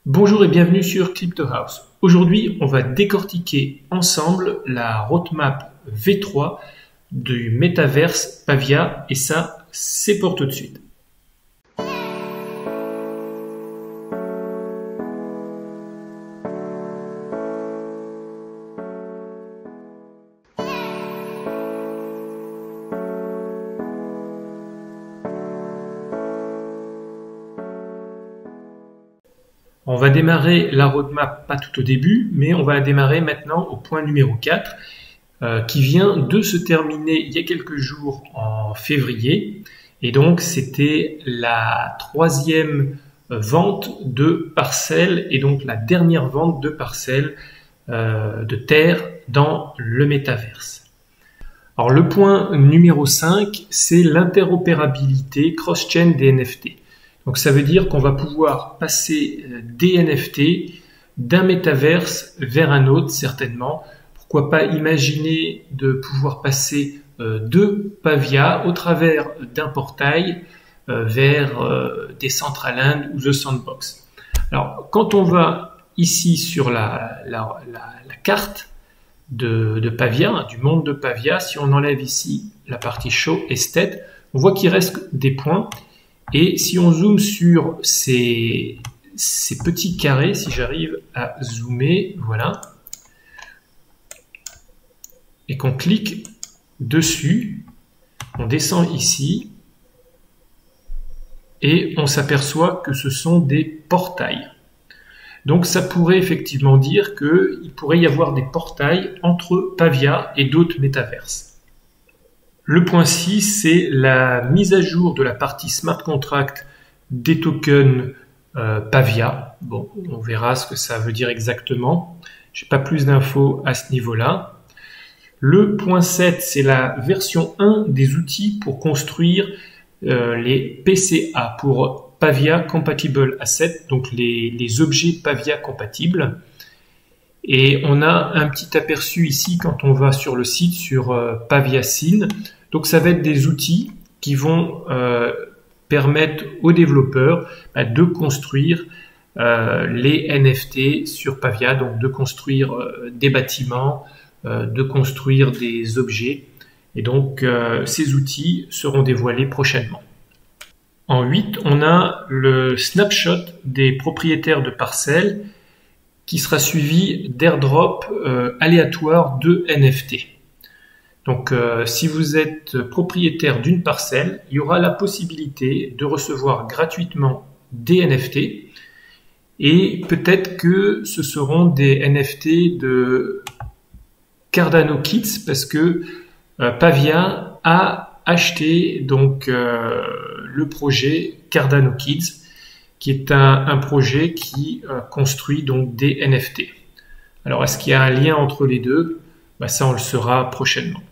Bonjour et bienvenue sur CryptoHouse. Aujourd'hui, on va décortiquer ensemble la roadmap V3 du métaverse Pavia et ça, c'est pour tout de suite. On va démarrer la roadmap pas tout au début, mais on va la démarrer maintenant au point numéro 4, qui vient de se terminer il y a quelques jours en février. Et donc, c'était la troisième vente de parcelles et donc la dernière vente de parcelles de terre dans le métaverse. Alors, le point numéro 5, c'est l'interopérabilité cross-chain des NFT. Donc ça veut dire qu'on va pouvoir passer des NFT d'un métaverse vers un autre certainement. Pourquoi pas imaginer de pouvoir passer de Pavia au travers d'un portail vers Decentraland ou The Sandbox. Alors quand on va ici sur la carte de Pavia, du monde de Pavia, si on enlève ici la partie show et state, on voit qu'il reste des points. Et si on zoome sur ces petits carrés, si j'arrive à zoomer, voilà, et qu'on clique dessus, on descend ici, et on s'aperçoit que ce sont des portails. Donc ça pourrait effectivement dire qu'il pourrait y avoir des portails entre Pavia et d'autres métaverses. Le point 6, c'est la mise à jour de la partie smart contract des tokens Pavia. Bon, on verra ce que ça veut dire exactement. Je n'ai pas plus d'infos à ce niveau-là. Le point 7, c'est la version 1 des outils pour construire les PCA, pour Pavia Compatible Assets, donc les objets Pavia compatibles. Et on a un petit aperçu ici quand on va sur le site sur Pavia Scene. Donc ça va être des outils qui vont permettre aux développeurs de construire les NFT sur Pavia, donc de construire des bâtiments, de construire des objets. Et donc ces outils seront dévoilés prochainement. En 8, on a le snapshot des propriétaires de parcelles qui sera suivi d'airdrop aléatoire de NFT. Donc si vous êtes propriétaire d'une parcelle, il y aura la possibilité de recevoir gratuitement des NFT et peut-être que ce seront des NFT de Cardano Kids parce que Pavia a acheté donc le projet Cardano Kids qui est un projet qui construit donc des NFT. Alors, est-ce qu'il y a un lien entre les deux? Ça, on le saura prochainement.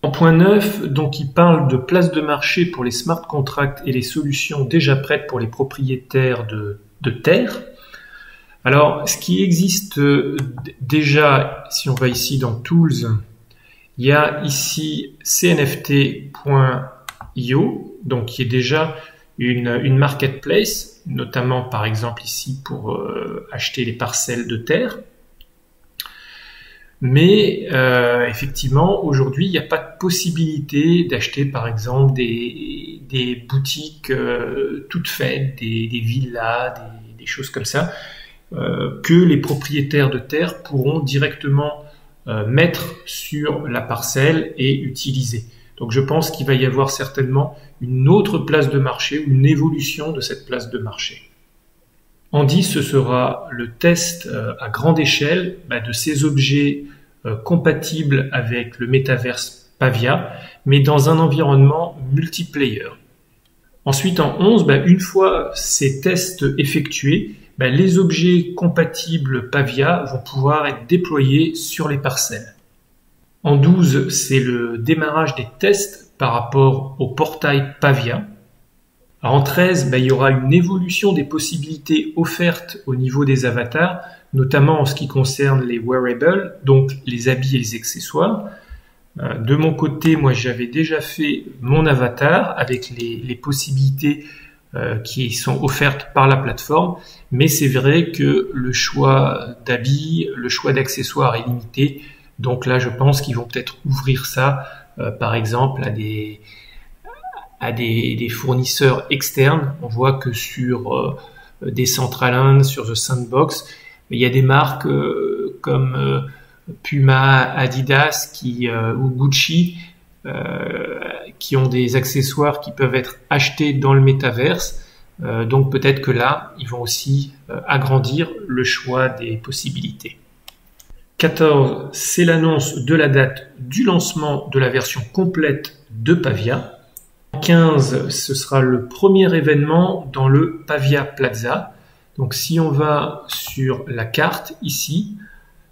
En point 9, donc, il parle de place de marché pour les smart contracts et les solutions déjà prêtes pour les propriétaires de terre. Alors, ce qui existe déjà, si on va ici dans Tools, il y a ici cnft.io, donc qui est déjà une marketplace, notamment par exemple ici pour acheter les parcelles de terre. Mais effectivement, aujourd'hui, il n'y a pas de possibilité d'acheter par exemple des boutiques toutes faites, des villas, des choses comme ça, que les propriétaires de terre pourront directement mettre sur la parcelle et utiliser. Donc je pense qu'il va y avoir certainement une autre place de marché ou une évolution de cette place de marché. En 10, ce sera le test à grande échelle de ces objets compatibles avec le métaverse Pavia, mais dans un environnement multiplayer. Ensuite, en 11, une fois ces tests effectués, les objets compatibles Pavia vont pouvoir être déployés sur les parcelles. En 12, c'est le démarrage des tests par rapport au portail Pavia. En 13, il y aura une évolution des possibilités offertes au niveau des avatars, notamment en ce qui concerne les wearables, donc les habits et les accessoires. De mon côté, moi j'avais déjà fait mon avatar avec les possibilités qui sont offertes par la plateforme, mais c'est vrai que le choix d'habits, le choix d'accessoires est limité. Donc là, je pense qu'ils vont peut-être ouvrir ça, par exemple, à des fournisseurs externes. On voit que sur Decentraland, sur The Sandbox, il y a des marques comme Puma, Adidas ou Gucci qui ont des accessoires qui peuvent être achetés dans le métaverse. Donc peut-être que là, ils vont aussi agrandir le choix des possibilités. 14, c'est l'annonce de la date du lancement de la version complète de Pavia. 15, ce sera le premier événement dans le Pavia Plaza. Donc si on va sur la carte ici,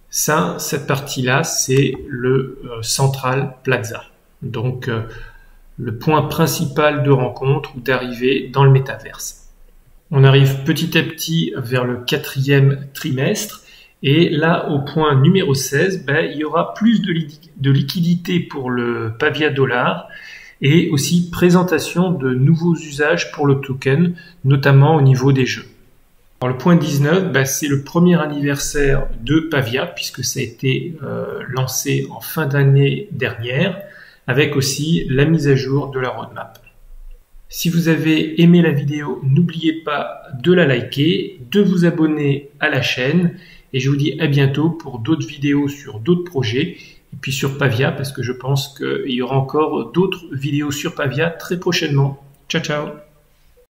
cette partie-là, c'est le Central Plaza. Donc le point principal de rencontre ou d'arrivée dans le métaverse. On arrive petit à petit vers le 4e trimestre. Et là, au point numéro 16, il y aura plus de liquidité pour le Pavia Dollar et aussi présentation de nouveaux usages pour le token, notamment au niveau des jeux. Alors, le point 19, c'est le premier anniversaire de Pavia, puisque ça a été lancé en fin d'année dernière, avec aussi la mise à jour de la roadmap. Si vous avez aimé la vidéo, n'oubliez pas de la liker, de vous abonner à la chaîne, et je vous dis à bientôt pour d'autres vidéos sur d'autres projets, et puis sur Pavia, parce que je pense qu'il y aura encore d'autres vidéos sur Pavia très prochainement. Ciao, ciao!